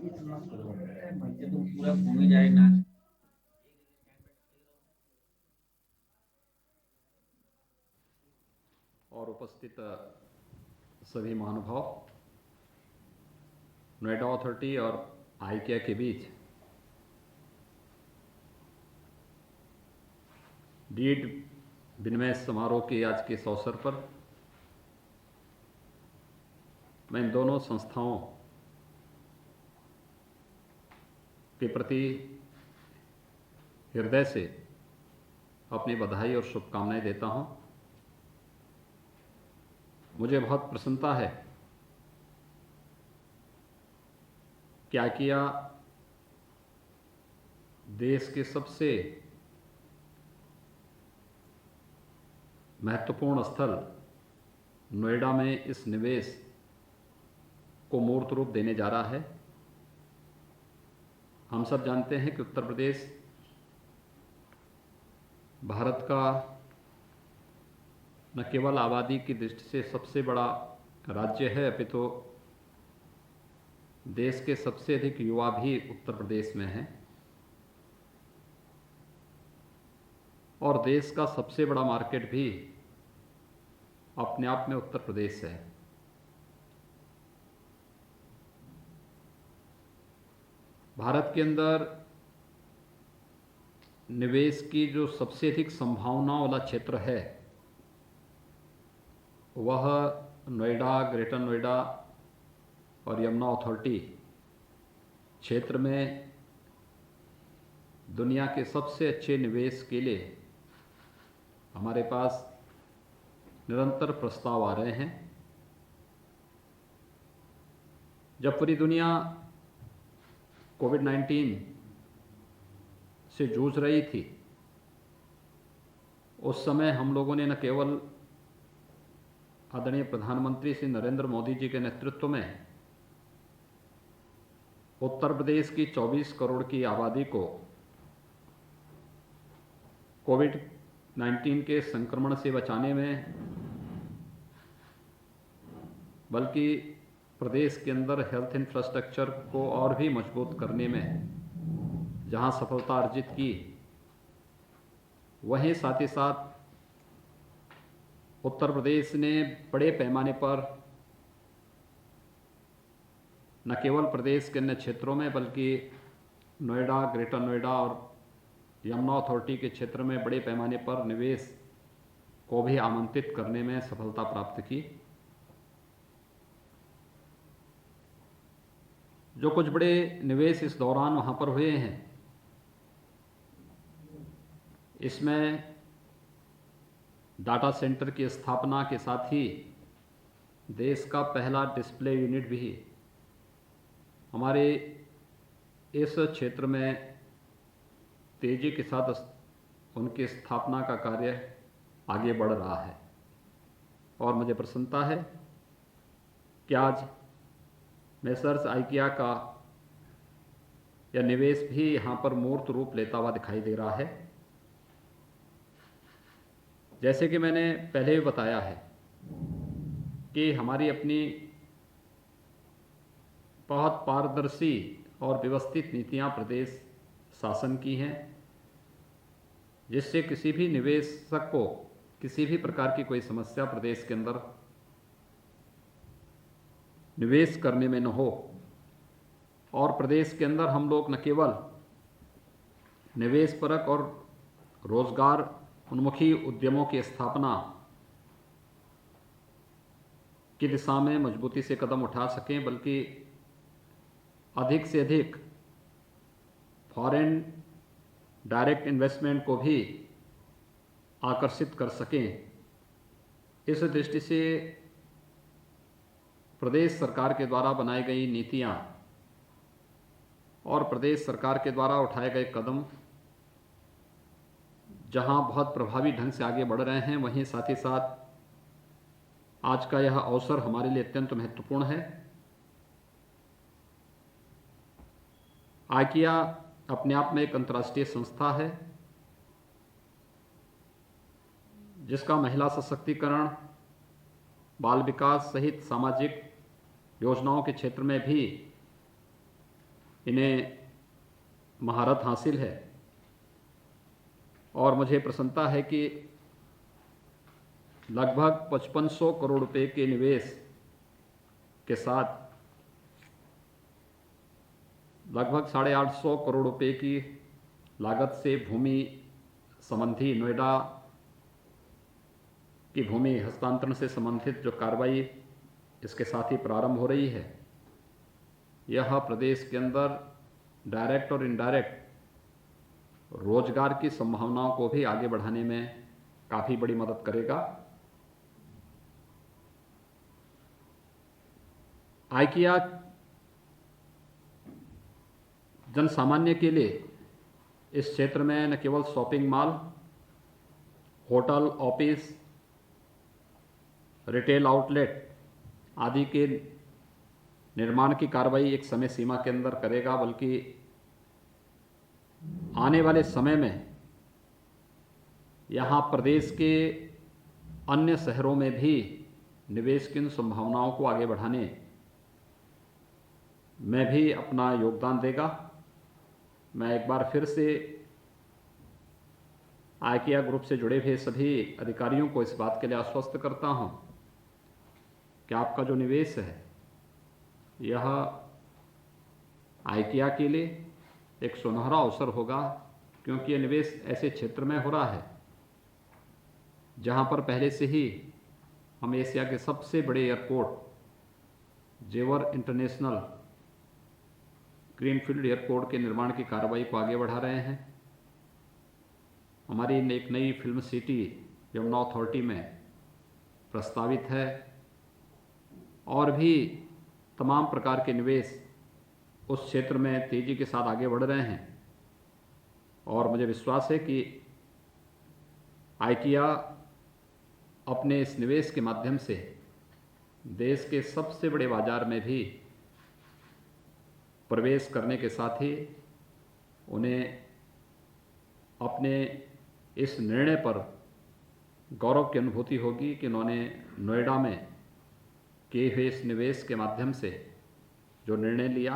इतना करो म्हणजे तुम पूरा घूम ही जाए ना। और उपस्थित सभी महानुभाव, नोएडा अथॉरिटी और आईकिया के बीच डीड विनिमय समारोह के आज के इस अवसर पर मैं इन दोनों संस्थाओं के प्रति हृदय से अपनी बधाई और शुभकामनाएं देता हूं। मुझे बहुत प्रसन्नता है कि आईकिया देश के सबसे महत्वपूर्ण स्थल नोएडा में इस निवेश को मूर्त रूप देने जा रहा है। हम सब जानते हैं कि उत्तर प्रदेश भारत का न केवल आबादी की दृष्टि से सबसे बड़ा राज्य है, अपितु देश के सबसे अधिक युवा भी उत्तर प्रदेश में हैं और देश का सबसे बड़ा मार्केट भी अपने आप में उत्तर प्रदेश है। भारत के अंदर निवेश की जो सबसे अधिक संभावना वाला क्षेत्र है वह नोएडा, ग्रेटर नोएडा और यमुना अथॉरिटी क्षेत्र में दुनिया के सबसे अच्छे निवेश के लिए हमारे पास निरंतर प्रस्ताव आ रहे हैं। जब पूरी दुनिया कोविड-19 से जूझ रही थी, उस समय हम लोगों ने न केवल आदरणीय प्रधानमंत्री श्री नरेंद्र मोदी जी के नेतृत्व में उत्तर प्रदेश की 24 करोड़ की आबादी को कोविड-19 के संक्रमण से बचाने में, बल्कि प्रदेश के अंदर हेल्थ इंफ्रास्ट्रक्चर को और भी मजबूत करने में जहां सफलता अर्जित की, वहीं साथ ही साथ उत्तर प्रदेश ने बड़े पैमाने पर न केवल प्रदेश के अन्य क्षेत्रों में बल्कि नोएडा, ग्रेटर नोएडा और यमुना अथॉरिटी के क्षेत्र में बड़े पैमाने पर निवेश को भी आमंत्रित करने में सफलता प्राप्त की। जो कुछ बड़े निवेश इस दौरान वहाँ पर हुए हैं, इसमें डाटा सेंटर की स्थापना के साथ ही देश का पहला डिस्प्ले यूनिट भी हमारे इस क्षेत्र में तेजी के साथ उनकी स्थापना का कार्य आगे बढ़ रहा है। और मुझे प्रसन्नता है कि आज मेसर्स आईकिया का यह निवेश भी यहाँ पर मूर्त रूप लेता हुआ दिखाई दे रहा है। जैसे कि मैंने पहले भी बताया है कि हमारी अपनी बहुत पारदर्शी और व्यवस्थित नीतियां प्रदेश शासन की हैं, जिससे किसी भी निवेशक को किसी भी प्रकार की कोई समस्या प्रदेश के अंदर निवेश करने में न हो। और प्रदेश के अंदर हम लोग न केवल निवेश परक और रोजगार उन्मुखी उद्यमों की स्थापना की दिशा में मजबूती से कदम उठा सकें, बल्कि अधिक से अधिक फॉरेन डायरेक्ट इन्वेस्टमेंट को भी आकर्षित कर सकें। इस दृष्टि से प्रदेश सरकार के द्वारा बनाई गई नीतियां और प्रदेश सरकार के द्वारा उठाए गए कदम जहां बहुत प्रभावी ढंग से आगे बढ़ रहे हैं, वहीं साथ ही साथ आज का यह अवसर हमारे लिए अत्यंत महत्वपूर्ण है। आईकिया अपने आप में एक अंतर्राष्ट्रीय संस्था है जिसका महिला सशक्तिकरण, बाल विकास सहित सामाजिक योजनाओं के क्षेत्र में भी इन्हें महारत हासिल है और मुझे प्रसन्नता है कि लगभग 5500 करोड़ रुपए के निवेश के साथ लगभग 850 करोड़ रुपए की लागत से भूमि संबंधी नोएडा की भूमि हस्तांतरण से संबंधित जो कार्रवाई इसके साथ ही प्रारंभ हो रही है, यह प्रदेश के अंदर डायरेक्ट और इनडायरेक्ट रोजगार की संभावनाओं को भी आगे बढ़ाने में काफ़ी बड़ी मदद करेगा। आइकिया जन सामान्य के लिए इस क्षेत्र में न केवल shopping mall, hotel, office, retail outlet आदि के निर्माण की कार्रवाई एक समय सीमा के अंदर करेगा, बल्कि आने वाले समय में यहाँ प्रदेश के अन्य शहरों में भी निवेश की इन संभावनाओं को आगे बढ़ाने में भी अपना योगदान देगा। मैं एक बार फिर से आइकिया ग्रुप से जुड़े हुए सभी अधिकारियों को इस बात के लिए आश्वस्त करता हूं कि आपका जो निवेश है यह आइकिया के लिए एक सुनहरा अवसर होगा, क्योंकि यह निवेश ऐसे क्षेत्र में हो रहा है जहां पर पहले से ही हम एशिया के सबसे बड़े एयरपोर्ट जेवर इंटरनेशनल ग्रीनफील्ड एयरपोर्ट के निर्माण की कार्रवाई को आगे बढ़ा रहे हैं। हमारी एक नई फिल्म सिटी यमुना अथॉरिटी में प्रस्तावित है और भी तमाम प्रकार के निवेश उस क्षेत्र में तेजी के साथ आगे बढ़ रहे हैं और मुझे विश्वास है कि आइकिया अपने इस निवेश के माध्यम से देश के सबसे बड़े बाजार में भी प्रवेश करने के साथ ही उन्हें अपने इस निर्णय पर गौरव की अनुभूति होगी कि उन्होंने नोएडा में किए हुए इस निवेश के माध्यम से जो निर्णय लिया,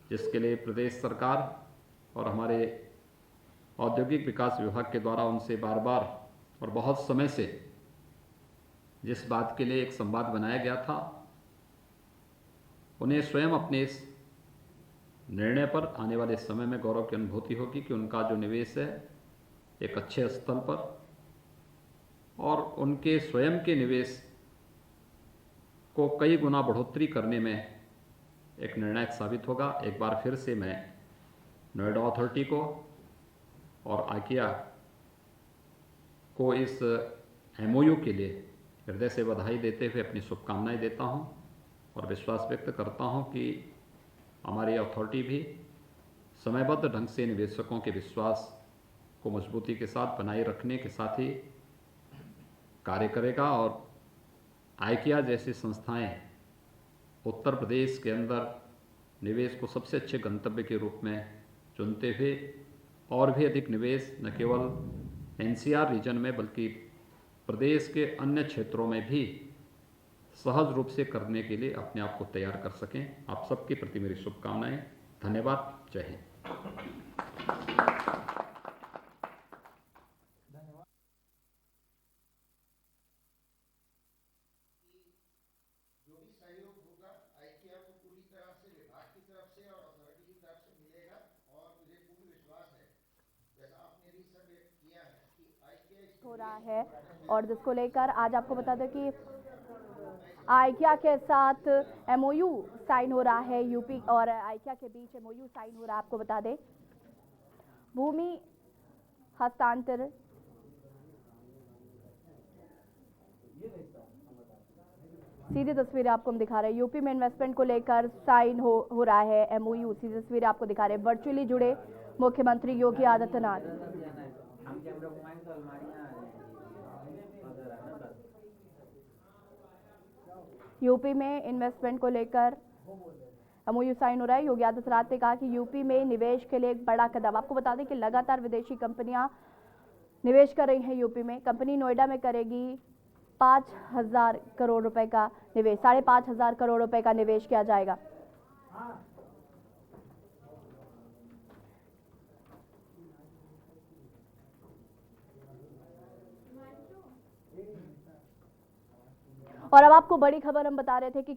जिसके लिए प्रदेश सरकार और हमारे औद्योगिक विकास विभाग के द्वारा उनसे बार बार और बहुत समय से जिस बात के लिए एक संवाद बनाया गया था, उन्हें स्वयं अपने इस निर्णय पर आने वाले समय में गौरव की अनुभूति होगी कि उनका जो निवेश है एक अच्छे स्थल पर और उनके स्वयं के निवेश को कई गुना बढ़ोतरी करने में एक निर्णायक साबित होगा। एक बार फिर से मैं नोएडा अथॉरिटी को और आइकिया को इस एमओयू के लिए हृदय से बधाई देते हुए अपनी शुभकामनाएं देता हूं और विश्वास व्यक्त करता हूं कि हमारी अथॉरिटी भी समयबद्ध ढंग से निवेशकों के विश्वास को मजबूती के साथ बनाए रखने के साथ ही कार्य करेगा और आइकिया जैसी संस्थाएं उत्तर प्रदेश के अंदर निवेश को सबसे अच्छे गंतव्य के रूप में चुनते हुए और भी अधिक निवेश न केवल एनसीआर रीजन में बल्कि प्रदेश के अन्य क्षेत्रों में भी सहज रूप से करने के लिए अपने आप को तैयार कर सकें। आप सबके प्रति मेरी शुभकामनाएं। धन्यवाद। जय हिंद। जो भी सहयोग होगा आइकिया को पूरी तरह से विभाग की तरफ से और अथॉरिटी की तरफ से मिलेगा और मुझे पूर्ण विश्वास है, जैसा आपने भी सब व्यक्त किया है कि आइकिया हो रहा है और जिसको लेकर आज आपको बता दें कि आइकिया के साथ एमओयू साइन हो रहा है। यूपी और आइकिया के बीच एमओयू साइन हो रहा है। आपको बता दें भूमि हस्तांतरण सीधी तस्वीरें आपको हम दिखा रहे हैं। यूपी में इन्वेस्टमेंट को लेकर साइन हो रहा है एमओयू। सीधी तस्वीरें आपको दिखा रहे हैं। वर्चुअली जुड़े मुख्यमंत्री योगी आदित्यनाथ। यूपी में इन्वेस्टमेंट को लेकर एमओयू साइन हो रहा है। योगी आदित्यनाथ ने कहा कि यूपी में निवेश के लिए एक बड़ा कदम। आपको बता दें कि लगातार विदेशी कंपनियां निवेश कर रही हैं यूपी में। कंपनी नोएडा में करेगी 5,000 करोड़ रुपए का निवेश, 5,500 करोड़ रुपए का निवेश किया जाएगा। और अब आपको बड़ी खबर हम बता रहे थे कि